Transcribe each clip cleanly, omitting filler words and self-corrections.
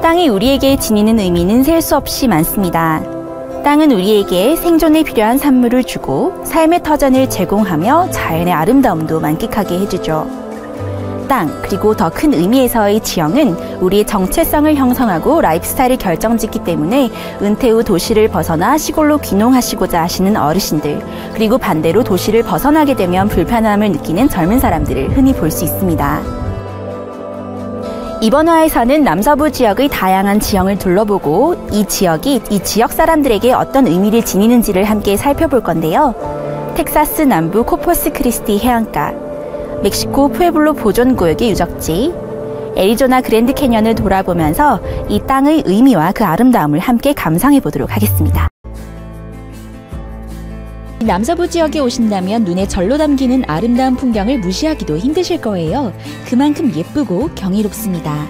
땅이 우리에게 지니는 의미는 셀 수 없이 많습니다. 땅은 우리에게 생존에 필요한 산물을 주고 삶의 터전을 제공하며 자연의 아름다움도 만끽하게 해주죠. 땅, 그리고 더 큰 의미에서의 지형은 우리의 정체성을 형성하고 라이프 스타일을 결정짓기 때문에 은퇴 후 도시를 벗어나 시골로 귀농하시고자 하시는 어르신들, 그리고 반대로 도시를 벗어나게 되면 불편함을 느끼는 젊은 사람들을 흔히 볼 수 있습니다. 이번 화에서는 남서부 지역의 다양한 지형을 둘러보고 이 지역이 이 지역 사람들에게 어떤 의미를 지니는지를 함께 살펴볼 건데요. 텍사스 남부 코퍼스 크리스티 해안가, 멕시코 푸에블로 보존구역의 유적지, 애리조나 그랜드 캐년을 돌아보면서 이 땅의 의미와 그 아름다움을 함께 감상해 보도록 하겠습니다. 남서부 지역에 오신다면 눈에 절로 담기는 아름다운 풍경을 무시하기도 힘드실 거예요. 그만큼 예쁘고 경이롭습니다.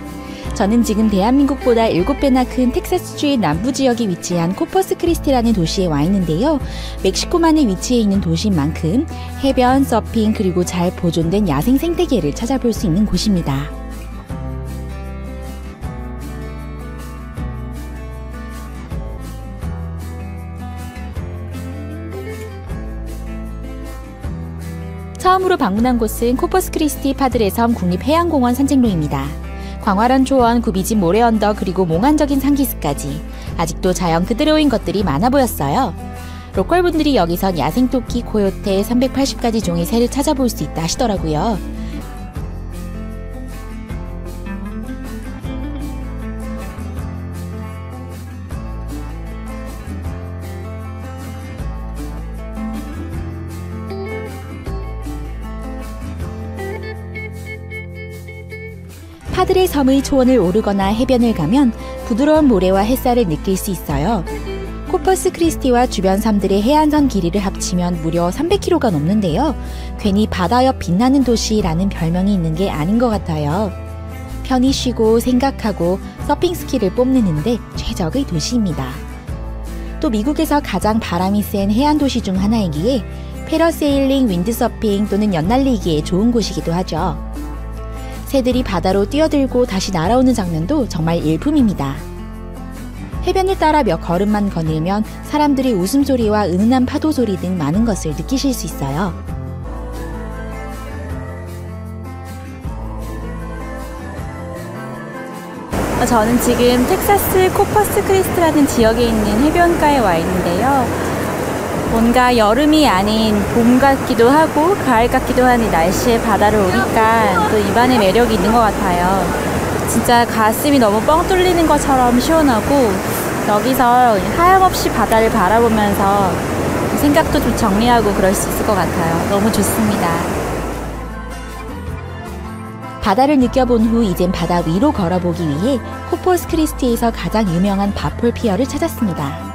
저는 지금 대한민국보다 7배나 큰 텍사스주의 남부 지역에 위치한 코퍼스 크리스티라는 도시에 와 있는데요. 멕시코만에 위치해 있는 도시인 만큼 해변, 서핑, 그리고 잘 보존된 야생 생태계를 찾아볼 수 있는 곳입니다. 처음으로 방문한 곳은 코퍼스 크리스티 파드레 섬 국립해양공원 산책로입니다. 광활한 초원, 굽이진 모래 언덕, 그리고 몽환적인 산기슭까지 아직도 자연 그대로인 것들이 많아 보였어요. 로컬 분들이 여기선 야생토끼, 코요테, 380가지 종의 새를 찾아볼 수 있다 하시더라고요. 파드레 섬의 초원을 오르거나 해변을 가면 부드러운 모래와 햇살을 느낄 수 있어요. 코퍼스 크리스티와 주변 섬들의 해안선 길이를 합치면 무려 300km가 넘는데요. 괜히 바다 옆 빛나는 도시라는 별명이 있는 게 아닌 것 같아요. 편히 쉬고 생각하고 서핑 스키를 뽐내는데 최적의 도시입니다. 또 미국에서 가장 바람이 센 해안 도시 중 하나이기에 패러세일링, 윈드서핑 또는 연날리기에 좋은 곳이기도 하죠. 새들이 바다로 뛰어들고 다시 날아오는 장면도 정말 일품입니다. 해변을 따라 몇 걸음만 거닐면 사람들의 웃음소리와 은은한 파도소리 등 많은 것을 느끼실 수 있어요. 저는 지금 텍사스 코퍼스 크리스티라는 지역에 있는 해변가에 와 있는데요. 뭔가 여름이 아닌 봄 같기도 하고 가을 같기도 한 이 날씨에 바다를 오니까 또 입안에 매력이 있는 것 같아요. 진짜 가슴이 너무 뻥 뚫리는 것처럼 시원하고 여기서 하염없이 바다를 바라보면서 생각도 좀 정리하고 그럴 수 있을 것 같아요. 너무 좋습니다. 바다를 느껴본 후 이젠 바다 위로 걸어보기 위해 코퍼스 크리스티에서 가장 유명한 바폴 피어를 찾았습니다.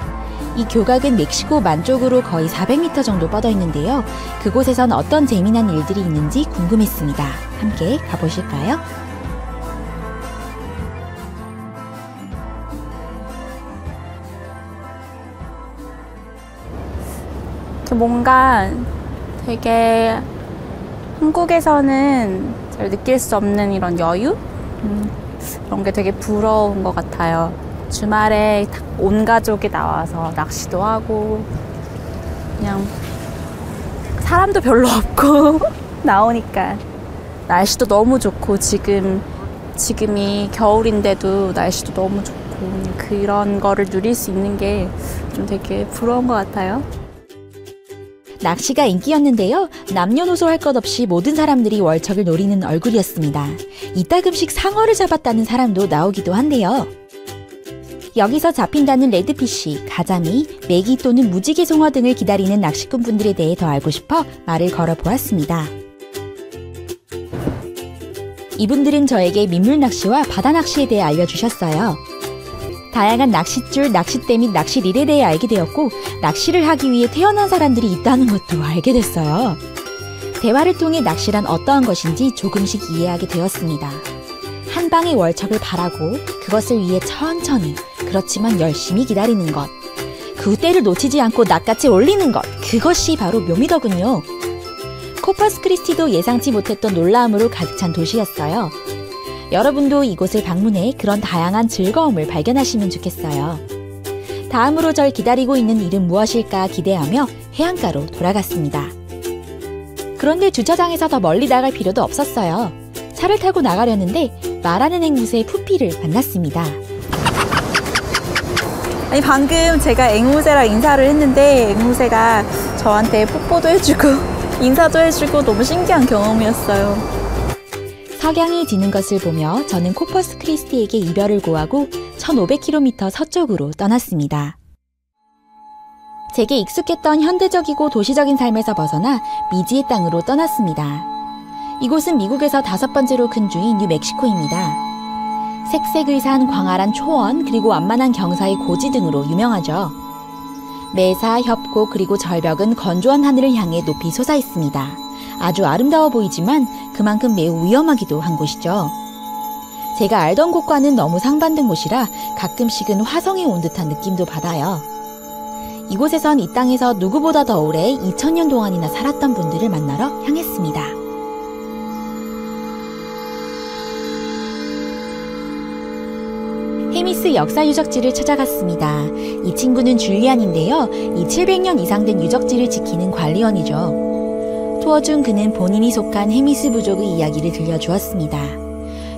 이 교각은 멕시코 만쪽으로 거의 400m 정도 뻗어 있는데요. 그곳에선 어떤 재미난 일들이 있는지 궁금했습니다. 함께 가보실까요? 뭔가 되게 한국에서는 잘 느낄 수 없는 이런 여유? 그런 게 되게 부러운 것 같아요. 주말에 온 가족이 나와서 낚시도 하고 그냥 사람도 별로 없고 나오니까 날씨도 너무 좋고 지금이 겨울인데도 날씨도 너무 좋고 그런 거를 누릴 수 있는 게 좀 되게 부러운 것 같아요. 낚시가 인기였는데요. 남녀노소 할 것 없이 모든 사람들이 월척을 노리는 얼굴이었습니다. 이따금씩 상어를 잡았다는 사람도 나오기도 한데요. 여기서 잡힌다는 레드피쉬, 가자미, 메기 또는 무지개 송어 등을 기다리는 낚시꾼 분들에 대해 더 알고 싶어 말을 걸어보았습니다. 이분들은 저에게 민물 낚시와 바다 낚시에 대해 알려주셨어요. 다양한 낚싯줄, 낚싯대 및 낚시릴에 대해 알게 되었고 낚시를 하기 위해 태어난 사람들이 있다는 것도 알게 됐어요. 대화를 통해 낚시란 어떠한 것인지 조금씩 이해하게 되었습니다. 한 방의 월척을 바라고 그것을 위해 천천히 그렇지만 열심히 기다리는 것, 그 때를 놓치지 않고 낚같이 올리는 것, 그것이 바로 묘미더군요. 코퍼스 크리스티도 예상치 못했던 놀라움으로 가득 찬 도시였어요. 여러분도 이곳을 방문해 그런 다양한 즐거움을 발견하시면 좋겠어요. 다음으로 절 기다리고 있는 일은 무엇일까 기대하며 해안가로 돌아갔습니다. 그런데 주차장에서 더 멀리 나갈 필요도 없었어요. 차를 타고 나가려는데 말하는 앵무새 푸피를 만났습니다. 아니, 방금 제가 앵무새랑 인사를 했는데 앵무새가 저한테 뽀뽀도 해주고 인사도 해주고 너무 신기한 경험이었어요. 석양이 지는 것을 보며 저는 코퍼스 크리스티에게 이별을 고하고 1500km 서쪽으로 떠났습니다. 제게 익숙했던 현대적이고 도시적인 삶에서 벗어나 미지의 땅으로 떠났습니다. 이곳은 미국에서 5번째로 큰 주인 뉴멕시코입니다. 색색의 산, 광활한 초원, 그리고 완만한 경사의 고지 등으로 유명하죠. 매사, 협곡, 그리고 절벽은 건조한 하늘을 향해 높이 솟아 있습니다. 아주 아름다워 보이지만 그만큼 매우 위험하기도 한 곳이죠. 제가 알던 곳과는 너무 상반된 곳이라 가끔씩은 화성에 온 듯한 느낌도 받아요. 이곳에선 이 땅에서 누구보다 더 오래 2000년 동안이나 살았던 분들을 만나러 향했습니다. 헤미스 역사 유적지를 찾아갔습니다. 이 친구는 줄리안인데요. 이 700년 이상 된 유적지를 지키는 관리원이죠. 투어 중 그는 본인이 속한 헤미스 부족의 이야기를 들려주었습니다.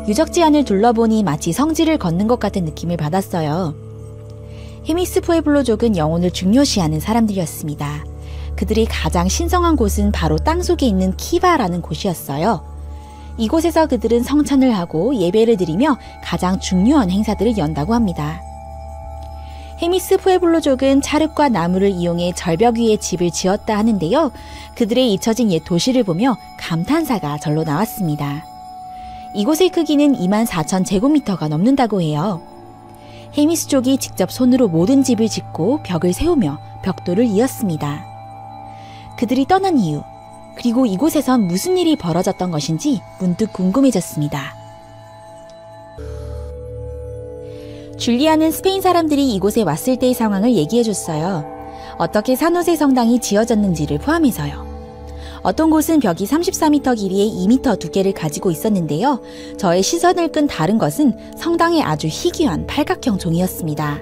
유적지 안을 둘러보니 마치 성지를 걷는 것 같은 느낌을 받았어요. 헤미스 푸에블로족은 영혼을 중요시하는 사람들이었습니다. 그들이 가장 신성한 곳은 바로 땅속에 있는 키바라는 곳이었어요. 이곳에서 그들은 성찬을 하고 예배를 드리며 가장 중요한 행사들을 연다고 합니다. 헤미스 푸에블로족은 찰흙과 나무를 이용해 절벽 위에 집을 지었다 하는데요. 그들의 잊혀진 옛 도시를 보며 감탄사가 절로 나왔습니다. 이곳의 크기는 24,000제곱미터가 넘는다고 해요. 헤미스족이 직접 손으로 모든 집을 짓고 벽을 세우며 벽돌을 이었습니다. 그들이 떠난 이유, 그리고 이곳에선 무슨 일이 벌어졌던 것인지 문득 궁금해졌습니다. 줄리아는 스페인 사람들이 이곳에 왔을 때의 상황을 얘기해줬어요. 어떻게 산호세 성당이 지어졌는지를 포함해서요. 어떤 곳은 벽이 34m 길이에 2m 두께를 가지고 있었는데요. 저의 시선을 끈 다른 것은 성당의 아주 희귀한 팔각형 종이었습니다.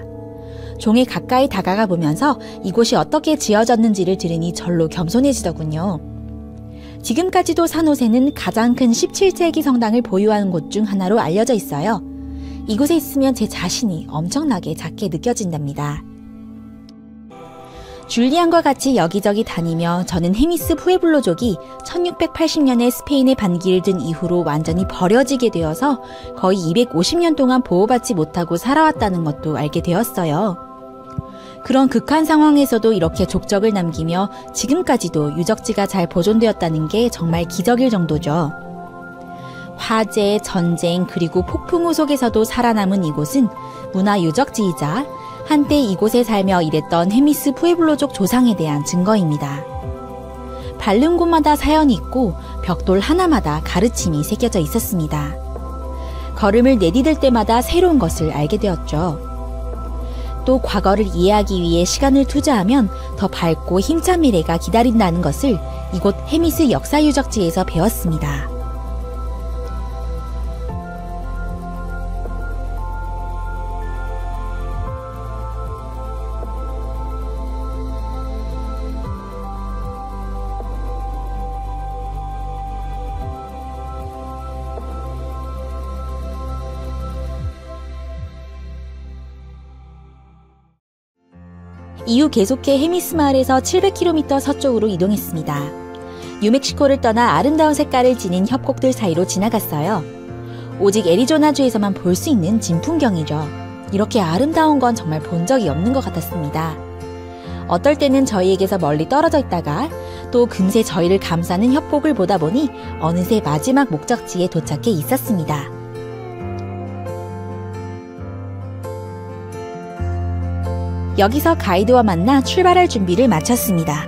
종에 가까이 다가가 보면서 이곳이 어떻게 지어졌는지를 들으니 절로 겸손해지더군요. 지금까지도 산호세는 가장 큰 17세기 성당을 보유하는 곳 중 하나로 알려져 있어요. 이곳에 있으면 제 자신이 엄청나게 작게 느껴진답니다. 줄리안과 같이 여기저기 다니며 저는 헤미스 푸에블로족이 1680년에 스페인의 반기를 든 이후로 완전히 버려지게 되어서 거의 250년 동안 보호받지 못하고 살아왔다는 것도 알게 되었어요. 그런 극한 상황에서도 이렇게 족적을 남기며 지금까지도 유적지가 잘 보존되었다는 게 정말 기적일 정도죠. 화재, 전쟁, 그리고 폭풍우 속에서도 살아남은 이곳은 문화유적지이자 한때 이곳에 살며 일했던 헤미스 푸에블로족 조상에 대한 증거입니다. 밟는 곳마다 사연이 있고 벽돌 하나마다 가르침이 새겨져 있었습니다. 걸음을 내디딜 때마다 새로운 것을 알게 되었죠. 또 과거를 이해하기 위해 시간을 투자하면 더 밝고 힘찬 미래가 기다린다는 것을 이곳 헤미스 역사유적지에서 배웠습니다. 이후 계속해 헤미스 마을에서 700km 서쪽으로 이동했습니다. 뉴멕시코를 떠나 아름다운 색깔을 지닌 협곡들 사이로 지나갔어요. 오직 애리조나주에서만 볼 수 있는 진풍경이죠. 이렇게 아름다운 건 정말 본 적이 없는 것 같았습니다. 어떨 때는 저희에게서 멀리 떨어져 있다가 또 금세 저희를 감싸는 협곡을 보다 보니 어느새 마지막 목적지에 도착해 있었습니다. 여기서 가이드와 만나 출발할 준비를 마쳤습니다.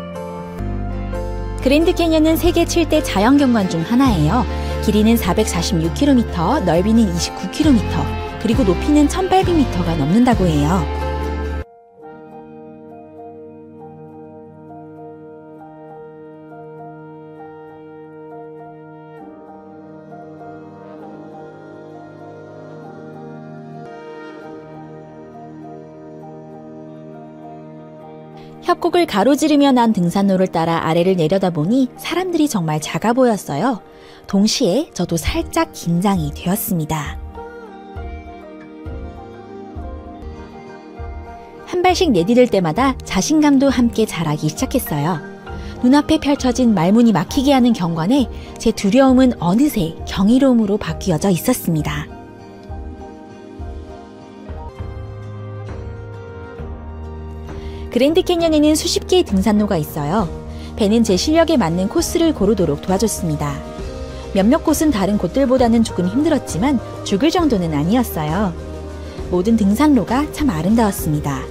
그랜드 캐년은 세계 7대 자연경관 중 하나예요. 길이는 446km, 넓이는 29km, 그리고 높이는 1800m가 넘는다고 해요. 협곡을 가로지르며 난 등산로를 따라 아래를 내려다보니 사람들이 정말 작아 보였어요. 동시에 저도 살짝 긴장이 되었습니다. 한 발씩 내디딜 때마다 자신감도 함께 자라기 시작했어요. 눈앞에 펼쳐진 말문이 막히게 하는 경관에 제 두려움은 어느새 경이로움으로 바뀌어져 있었습니다. 그랜드 캐년에는 수십 개의 등산로가 있어요. 배는 제 실력에 맞는 코스를 고르도록 도와줬습니다. 몇몇 곳은 다른 곳들보다는 조금 힘들었지만 죽을 정도는 아니었어요. 모든 등산로가 참 아름다웠습니다.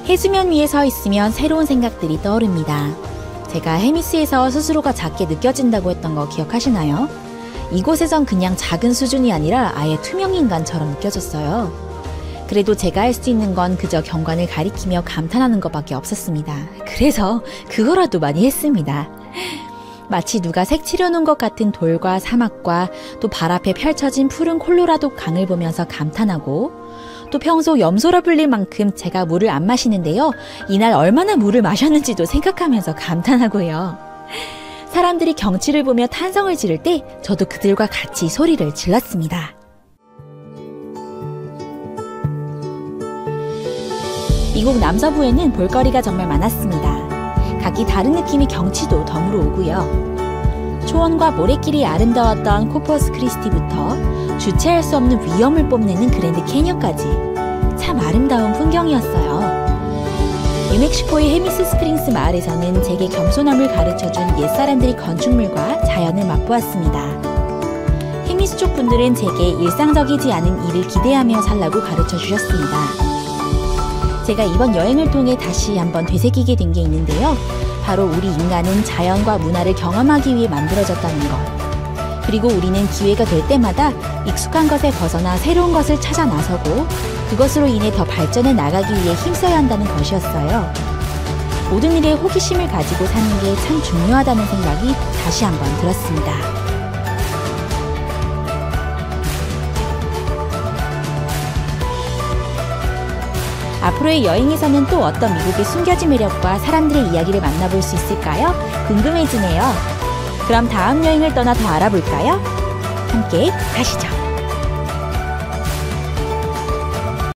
해수면 위에 서 있으면 새로운 생각들이 떠오릅니다. 제가 헤미스에서 스스로가 작게 느껴진다고 했던 거 기억하시나요? 이곳에선 그냥 작은 수준이 아니라 아예 투명인간처럼 느껴졌어요. 그래도 제가 할 수 있는 건 그저 경관을 가리키며 감탄하는 것밖에 없었습니다. 그래서 그거라도 많이 했습니다. 마치 누가 색칠해놓은 것 같은 돌과 사막과 또 발 앞에 펼쳐진 푸른 콜로라도 강을 보면서 감탄하고 또 평소 염소라 불릴 만큼 제가 물을 안 마시는데요. 이날 얼마나 물을 마셨는지도 생각하면서 감탄하고요. 사람들이 경치를 보며 탄성을 지를 때 저도 그들과 같이 소리를 질렀습니다. 미국 남서부에는 볼거리가 정말 많았습니다. 각기 다른 느낌의 경치도 덤으로 오고요. 초원과 모래길이 아름다웠던 코퍼스 크리스티부터 주체할 수 없는 위험을 뽐내는 그랜드 캐니언까지 참 아름다운 풍경이었어요. 뉴멕시코의 헤미스 스프링스 마을에서는 제게 겸손함을 가르쳐준 옛사람들이 건축물과 자연을 맛보았습니다. 헤미스 쪽 분들은 제게 일상적이지 않은 일을 기대하며 살라고 가르쳐 주셨습니다. 제가 이번 여행을 통해 다시 한번 되새기게 된 게 있는데요. 바로 우리 인간은 자연과 문화를 경험하기 위해 만들어졌다는 것. 그리고 우리는 기회가 될 때마다 익숙한 것에 벗어나 새로운 것을 찾아 나서고 그것으로 인해 더 발전해 나가기 위해 힘써야 한다는 것이었어요. 모든 일에 호기심을 가지고 사는 게 참 중요하다는 생각이 다시 한번 들었습니다. 앞으로의 여행에서는 또 어떤 미국의 숨겨진 매력과 사람들의 이야기를 만나볼 수 있을까요? 궁금해지네요. 그럼 다음 여행을 떠나 더 알아볼까요? 함께 가시죠.